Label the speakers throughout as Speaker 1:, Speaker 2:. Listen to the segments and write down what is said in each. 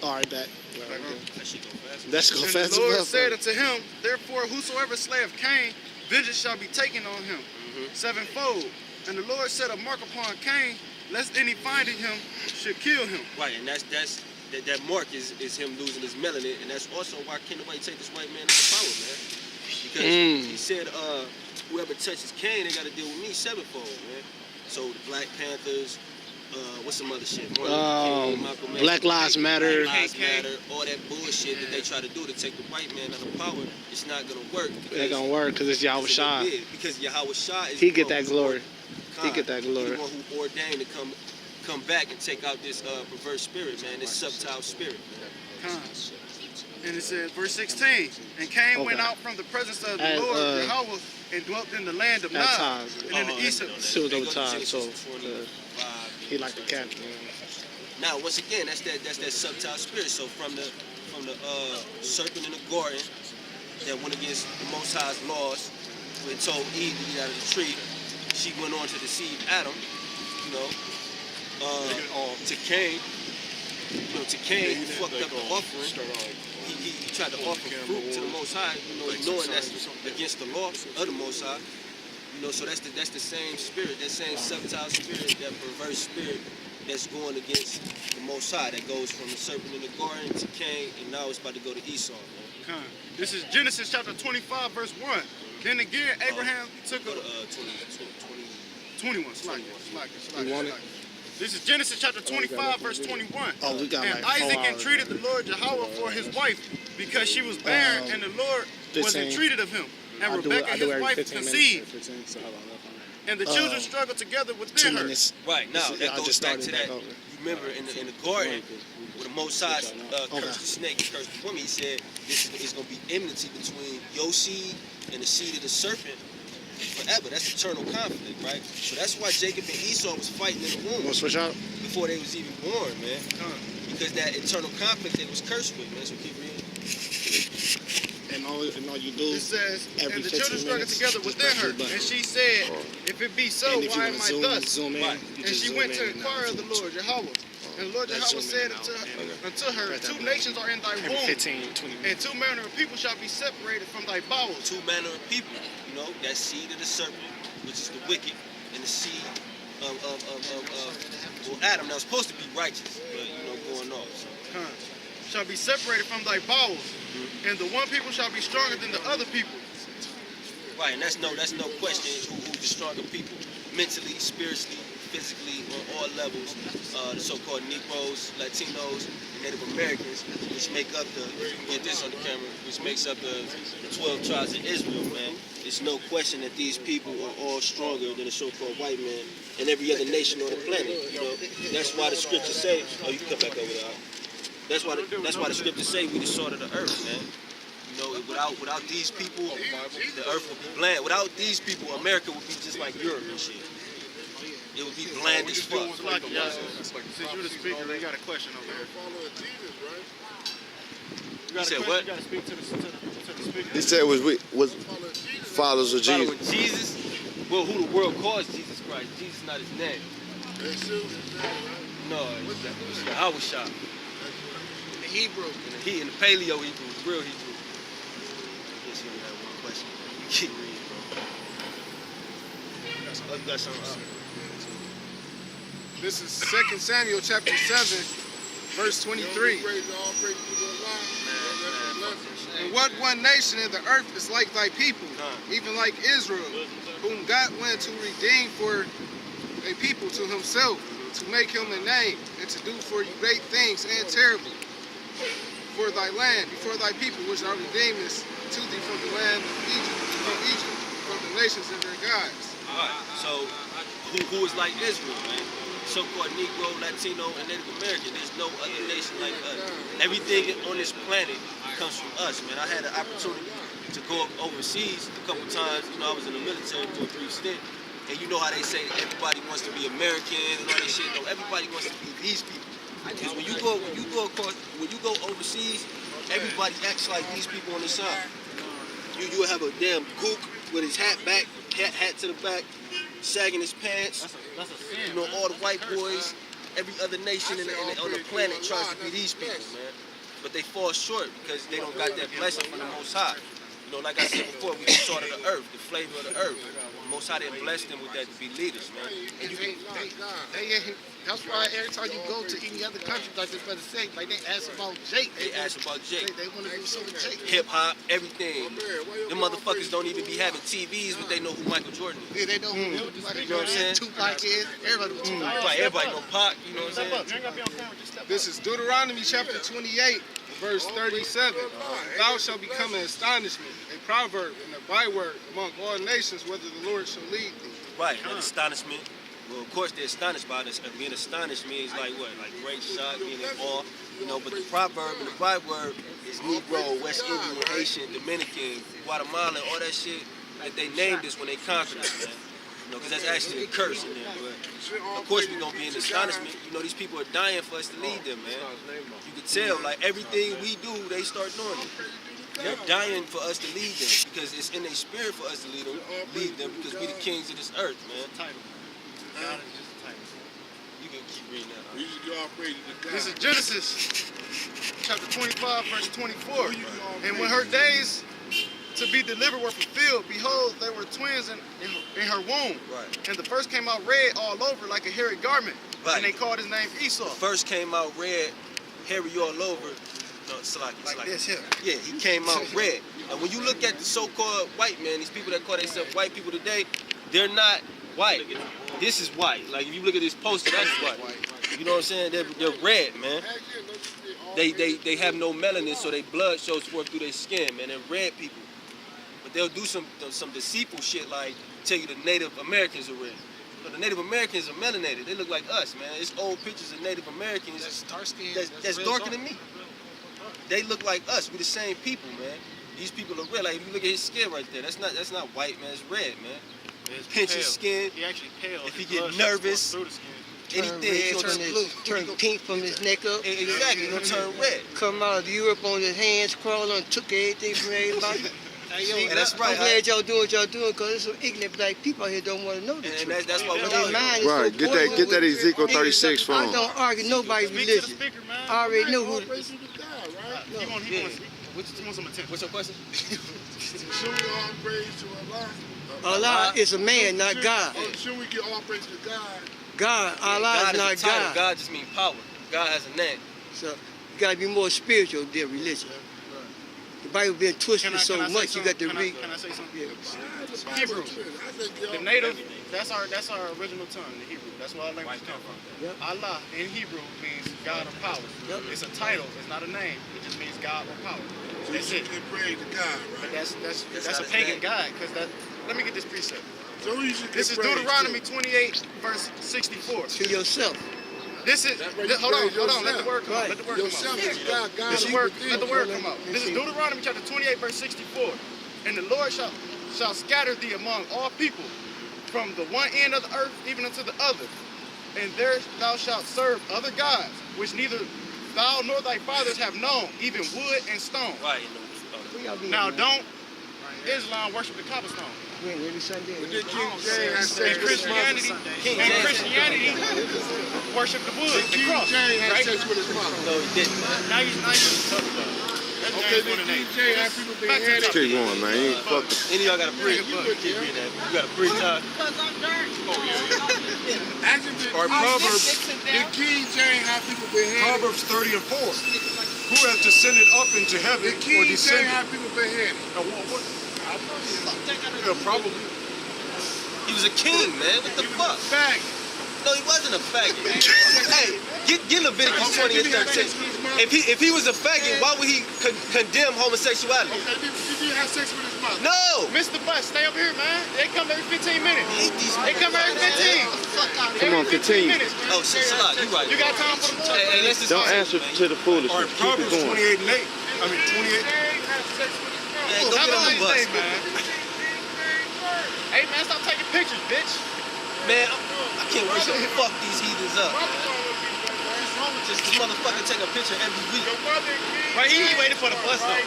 Speaker 1: All right, back.
Speaker 2: That shit go fast.
Speaker 1: That's go
Speaker 3: And
Speaker 1: fast.
Speaker 3: the Lord said unto him, therefore whosoever slayeth Cain, vengeance shall be taken on him sevenfold. And the Lord set a mark upon Cain, lest any finding him should kill him.
Speaker 2: Right, and that mark is him losing his melanin, and that's also why can't nobody take this white man out of power, man. Because he said, whoever touches Cain, they got to deal with me sevenfold, man. So the Black Panthers, what's some other shit?
Speaker 1: Black Lives Matter.
Speaker 2: Black Lives Matter, all that bullshit that they try to do to take the white man out of power, it's not gonna work.
Speaker 1: It ain't gonna work because it's Yahawashi.
Speaker 2: Because Yahawashi is
Speaker 1: He get that glory. He get that glory.
Speaker 2: He's the one who ordained to come back and take out this perverse spirit, man, this subtile spirit, man.
Speaker 3: And it says, verse 16, and Cain went out from the presence of the Lord Yahawah and dwelt in the land of Nod and in the east of
Speaker 1: Pseudo time, so he like the captain.
Speaker 2: Now, once again, that's that subtile spirit. So from the serpent in the garden that went against the Most High's laws, when told Eve to get out of the tree, she went on to deceive Adam. You know, to Cain. You know, to Cain, he fucked up the offering. He tried to offer fruit to the Most High, you know, knowing that's against the law of the Most High. You know, so that's the same spirit, that same subtile spirit, that perverse spirit that's going against the Most High, that goes from the serpent in the garden to Cain, and now it's about to go to Esau, man.
Speaker 3: This is Genesis chapter 25, verse 1. Then again, Abraham took a... 21, slack. This is Genesis chapter 25, verse 21.
Speaker 1: Oh, we got
Speaker 3: and
Speaker 1: like
Speaker 3: Isaac entreated the Lord Yahawah for his wife because she was barren, and the Lord was entreated of him. And Rebekah, his wife, conceived. And the children struggled together within her.
Speaker 2: Right, now, that goes back to that. You remember in the garden, where the Most High cursed the snake and cursed the woman, he said, this is going to be enmity between your seed and the seed of the serpent forever. That's eternal conflict, right? So that's why Jacob and Esau was fighting in the womb before they was even born, man. Because that eternal conflict they was cursed with, man. So keep reading.
Speaker 1: And all you do,
Speaker 3: it says, and the children struggled together within her, and she said, if it be so, why am I thus? And she went to inquire of the Lord Yahawah. And the Lord Yahawah said unto her, two nations are in thy womb, and two manner of people shall be separated from thy bowels.
Speaker 2: Two manner of people, you know, that seed of the serpent, which is the wicked, and the seed of Adam. That was supposed to be righteous, but, you know, going off. So.
Speaker 3: Shall be separated from thy bowels, and the one people shall be stronger than the other people.
Speaker 2: Right, and that's no question who's the stronger people, mentally, spiritually, physically, on all levels. The so-called Negroes, Latinos, and Native Americans, which make up get this on the camera, which makes up the 12 tribes of Israel, man. It's no question that these people are all stronger than the so-called white man and every other nation on the planet. You know, that's why the scriptures say, oh, you can come back over there. That's why the scriptures say we the salt of the earth, man. You know, without these people, the earth would be bland. Without these people, America would be just like Europe and shit. It would be bland as fuck.
Speaker 3: Since you're the speaker, they got a question over here.
Speaker 2: You said what?
Speaker 3: You got to speak to the speaker.
Speaker 4: He said was followers of Jesus.
Speaker 2: Following Jesus? Well, who the world calls Jesus Christ. Jesus is not his name. No, it's Yahawashi.
Speaker 3: Hebrew.
Speaker 2: In the Paleo Hebrew, real Hebrew. I guess you only have one question. You keep reading, bro. You got something.
Speaker 3: This is 2 Samuel chapter 7, verse 23. And what one nation in the earth is like thy people, even like Israel, whom God went to redeem for a people to himself, to make him a name, and to do for you great things and terrible. For thy land, before thy people, which thou redeemest to thee from the land of Egypt, from the nations and their gods.
Speaker 2: Alright, so who is like Israel, man? So-called Negro, Latino, and Native American. There's no other nation like us. Everything on this planet comes from us, man. I had an opportunity to go overseas a couple times. You know, I was in the military for a brief stint. And you know how they say everybody wants to be American and all that shit. No, everybody wants to be these people. Because when you go overseas, everybody acts like these people on the side. You have a damn gook with his hat back, hat to the back, sagging his pants.
Speaker 3: That's a sin.
Speaker 2: You know, all the white boys every other nation on the planet tries to be these people, man. But they fall short because they don't got that blessing from the Most High. You know, like I said before, we the salt of the earth, the flavor of the earth. The Most High didn't bless them with that to be leaders, man.
Speaker 1: And that's why every time you go to any other country, like this brother said, like they ask about Jake.
Speaker 2: They ask about Jake.
Speaker 1: They want to do something with Jake.
Speaker 2: Hip hop, everything. Them motherfuckers don't even be having TVs, but they know who Michael Jordan is.
Speaker 1: Yeah, they know who
Speaker 2: You know what I'm saying?
Speaker 1: Tupac is. Everybody knows Tupac.
Speaker 2: Right, everybody know Pac, you know what I'm saying?
Speaker 3: This is Deuteronomy chapter 28, verse 37. Thou shalt become an astonishment, a proverb, and a byword among all nations, whether the Lord shall lead thee.
Speaker 2: Right, that astonishment. Well, of course, they're astonished by this. Being astonished means like what? Like great shock, being in awe. You know, but the proverb and the byword is Negro, West Indian, Haitian, Dominican, Guatemalan, all that shit. Like they named this when they conquered us, man. You know, because that's actually a curse in there. But of course, we're gonna be in astonishment. You know, these people are dying for us to lead them, man. You can tell, like everything we do, they start doing it. They're dying for us to lead them because it's in their spirit for us to lead them because we the kings of this earth, man. You can keep reading that.
Speaker 1: This is Genesis chapter 25, verse 24. And when her days to be delivered were fulfilled, behold, there were twins in her womb.
Speaker 2: Right.
Speaker 1: And the first came out red all over like a hairy garment.
Speaker 2: Right.
Speaker 1: And they called his name Esau.
Speaker 2: First came out red, hairy all over. No, it's like
Speaker 1: this here.
Speaker 2: Yeah, he came out red. And when you look at the so-called white man, these people that call themselves white people today, they're not white. This is white. Like if you look at this poster, that's white. You know what I'm saying? They're red, man. They have no melanin, so their blood shows forth through their skin, man. They're red people. But they'll do some deceitful shit like tell you the Native Americans are red. But the Native Americans are melanated. They look like us, man. It's old pictures of Native Americans that's darker than me. They look like us. We're the same people, man. These people are red. Like if you look at his skin right there, that's not white, man. It's red, man. Pinch his skin.
Speaker 5: He actually pale.
Speaker 2: If he get nervous, anything,
Speaker 6: turn pink from his neck up.
Speaker 2: Exactly, gonna turn red.
Speaker 6: Come out of Europe on his hands, crawling and took everything from everybody.
Speaker 2: And that's right.
Speaker 6: I'm glad y'all doing what y'all doing, because there's some ignorant black people out here don't want to know the truth.
Speaker 2: And that's why we're
Speaker 4: Right, get that Ezekiel 36 from
Speaker 6: I
Speaker 4: him.
Speaker 6: don't argue nobody's religion. I already know who.
Speaker 5: He wants some attention.
Speaker 2: What's your question?
Speaker 7: Should we all praise to Allah?
Speaker 6: Allah is a man, not God.
Speaker 7: Should we give all praise to God?
Speaker 6: God, Allah is not God.
Speaker 2: God just means power. God has a name.
Speaker 6: So you gotta be more spiritual than religion. The Bible been twisted so much, you got to read.
Speaker 5: Can I say something?
Speaker 6: Yeah.
Speaker 5: Hebrew. The native, that's our original tongue, the Hebrew. That's where our language comes from.
Speaker 6: Yep.
Speaker 5: Allah in Hebrew means God of power.
Speaker 6: Yep.
Speaker 5: It's a title, it's not a name. It just means God of power.
Speaker 7: So
Speaker 5: That's
Speaker 7: you
Speaker 5: it.
Speaker 7: should praise to God,
Speaker 5: But
Speaker 7: right?
Speaker 5: that's a pagan God, because that. Let me get this precept.
Speaker 7: So you should
Speaker 5: This is
Speaker 7: give praise
Speaker 5: Deuteronomy
Speaker 7: to.
Speaker 5: 28, verse 64.
Speaker 6: To yourself.
Speaker 5: This is, hold on, let the word come out. Let the word come
Speaker 7: Yourself
Speaker 5: out.
Speaker 7: is God, God
Speaker 5: Let
Speaker 7: is
Speaker 5: the word,
Speaker 7: within
Speaker 5: let the
Speaker 7: you.
Speaker 5: word come out. This is Deuteronomy chapter 28, verse 64. And the Lord shall scatter thee among all people, from the one end of the earth even unto the other. And there thou shalt serve other gods, which neither thou nor thy fathers have known, even wood and stone.
Speaker 2: Right.
Speaker 5: Now don't Islam worship the cobblestone.
Speaker 6: Every Sunday.
Speaker 7: But then King James
Speaker 5: And Christianity worship the wood, the
Speaker 7: King
Speaker 5: cross,
Speaker 7: James had
Speaker 5: right?
Speaker 7: sex with his mother.
Speaker 2: No, he didn't.
Speaker 5: Now you talking about it. That's
Speaker 7: Okay,
Speaker 5: James
Speaker 7: then
Speaker 5: 1 and 8.
Speaker 7: King James had people being
Speaker 5: Back to the
Speaker 7: headed.
Speaker 4: Keep going, man. You ain't fucking.
Speaker 2: Any of y'all got a pre? You got a pre time?
Speaker 7: Or Proverbs. Did King James have people being headed?
Speaker 8: Proverbs 30 and 4. Who has descended up into heaven
Speaker 7: Did
Speaker 8: or
Speaker 7: King James
Speaker 8: descended?
Speaker 7: have people being headed?
Speaker 8: Probably.
Speaker 2: He was a king, man. What the fuck?
Speaker 7: Fact.
Speaker 2: No, he wasn't a faggot. Hey, get Leviticus 20 and 13. If he was a faggot, why would he condemn homosexuality?
Speaker 7: Okay, did he have sex with his mother?
Speaker 2: No!
Speaker 5: Mr. Bus, stay up here, man. They come every 15 minutes. They come every 15.
Speaker 4: Come on, continue.
Speaker 2: Oh, shit, Salah, you right.
Speaker 5: You got time for the
Speaker 2: Hey, let's just
Speaker 4: Don't answer to the
Speaker 8: All right,
Speaker 4: foolishness. Keep it
Speaker 8: Proverbs
Speaker 4: going.
Speaker 8: 28 and 8. I mean, 28.
Speaker 2: Yeah, go
Speaker 5: Have
Speaker 2: get
Speaker 5: a
Speaker 2: on the
Speaker 5: nice
Speaker 2: bus,
Speaker 5: day, man. Hey, man, stop taking pictures, bitch.
Speaker 2: man. I can't wait to fuck these heathens up. This motherfucker take a picture every week.
Speaker 5: Right, he waiting for the bus stop.
Speaker 8: All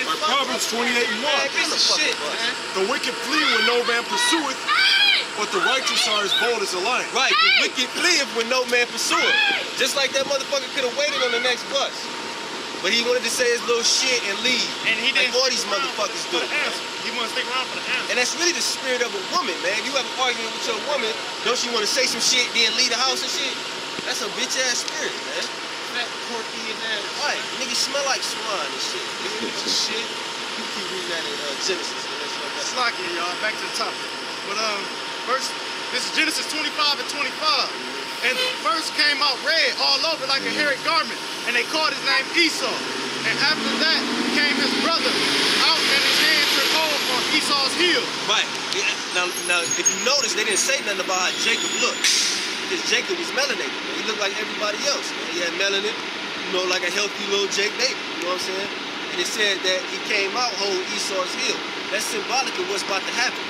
Speaker 8: right, Proverbs 28 and 1.
Speaker 5: Piece of shit, man.
Speaker 8: The wicked flee when no man pursueth, but the righteous are as bold as a lion.
Speaker 2: Right, the wicked fleeth when no man pursueth. Just like that motherfucker could have waited on the next bus. But he wanted to say his little shit and leave.
Speaker 5: And he
Speaker 2: like
Speaker 5: didn't
Speaker 2: all these
Speaker 5: stick around
Speaker 2: motherfuckers
Speaker 5: for
Speaker 2: do.
Speaker 5: the answer. He wanted to stick around for the answer.
Speaker 2: And that's really the spirit of a woman, man. You have an argument with your woman, don't you want to say some shit, then leave the house and shit? That's a bitch ass spirit, man.
Speaker 3: Fat, porky, and ass.
Speaker 2: Right, niggas smell like swine and shit.
Speaker 3: Shit.
Speaker 2: You keep reading that in Genesis.
Speaker 5: It's like it, y'all. Back to the topic. But first, this is Genesis 25 and 25. And the verse came out red all over like a hairy garment. And they called his name Esau. And after that came his brother out and his hand took hold on Esau's heel.
Speaker 2: Right. Yeah. Now, if you notice, they didn't say nothing about how Jacob looked. Because Jacob was melanated, man. He looked like everybody else, man. He had melanin, you know, like a healthy little Jake baby. You know what I'm saying? And it said that he came out holding Esau's heel. That's symbolic of what's about to happen.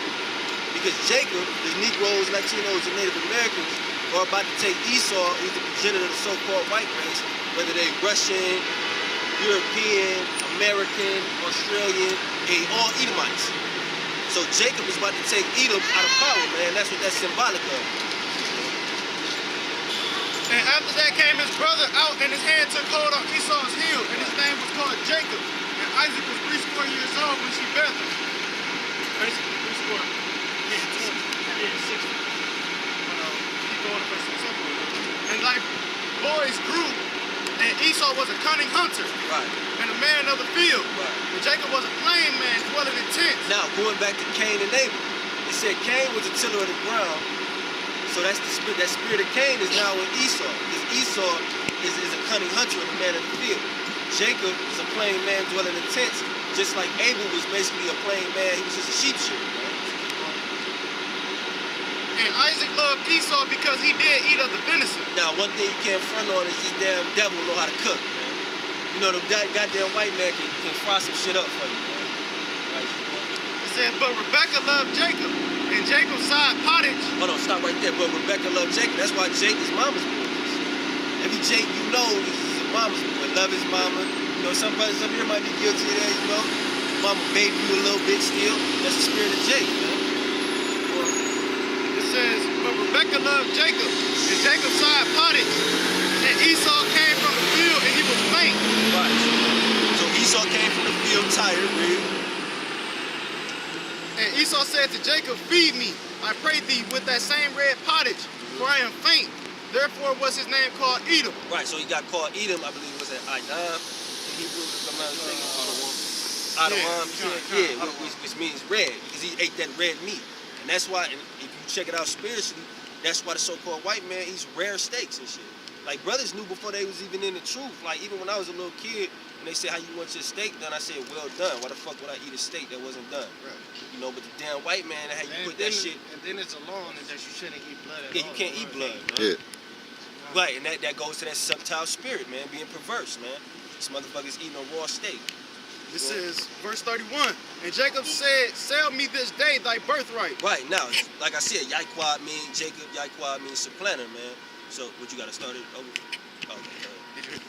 Speaker 2: Because Jacob, the Negroes, Latinos, and Native Americans are about to take Esau, who's the progenitor of the so-called white race, whether they Russian, European, American, Australian, they all Edomites. So Jacob is about to take Edom out of power, man. That's what that's symbolic of.
Speaker 5: And after that came his brother out and his hand took hold on Esau's heel. And his name was called Jacob. And Isaac was 80 years old when she bare him. Basically, 80, yeah, 60. Keep going up to 60. And like boys grew, and Esau was a cunning hunter.
Speaker 2: Right.
Speaker 5: And a man of the field.
Speaker 2: Right.
Speaker 5: And Jacob was a plain man dwelling in tents.
Speaker 2: Now, going back to Cain and Abel, it said Cain was a tiller of the ground. So that's the spirit. That spirit of Cain is now in Esau. Because Esau is a cunning hunter and a man of the field. Jacob is a plain man dwelling in tents, just like Abel was basically a plain man. He was just a sheep shearer.
Speaker 5: And Isaac loved Esau because he did eat of the venison.
Speaker 2: Now, one thing you can't front on is this damn devil know how to cook, man. You know, the goddamn white man can fry some shit up for you, man. Right.
Speaker 5: It said, but Rebecca loved Jacob, and Jacob's side pottage.
Speaker 2: Hold on, stop right there. But Rebecca loved Jacob. That's why Jake is mama's boy. Every Jake you know is his mama's boy. Love his mama. You know, some here might be guilty of that, you know. Mama baby you a little bit still. That's the spirit of Jake, man.
Speaker 5: It says, but Rebecca loved Jacob, and Jacob's side pottage. And Esau came from the field, and he was faint.
Speaker 2: Right. So Esau came from the field tired, really.
Speaker 5: And Esau said to Jacob, feed me, I pray thee, with that same red pottage, for I am faint. Therefore was his name called Edom.
Speaker 2: Right, so he got called Edom, I believe was at Ahchyam in Hebrew, if I'm not mistaken. Which means red, because he ate that red meat. And that's why, and if you check it out spiritually, that's why the so-called white man eats rare steaks and shit. Like brothers knew before they was even in the truth. Like even when I was a little kid, and they said, how you want your steak done? I said, well done. Why the fuck would I eat a steak that wasn't done? Right. You know, but the damn white man, how you put that shit.
Speaker 3: And then it's a law is that you shouldn't eat blood at all.
Speaker 2: Yeah, you can't eat blood, man.
Speaker 4: Yeah.
Speaker 2: Right, and that goes to that subtile spirit, man, being perverse, man. This motherfucker's eating a raw steak.
Speaker 5: This is verse 31. And Jacob said, sell me this day thy birthright.
Speaker 2: Right, now, like I said, Yahawah means Jacob, Yahawah means supplanter, man. So, what you got to start it over? Okay.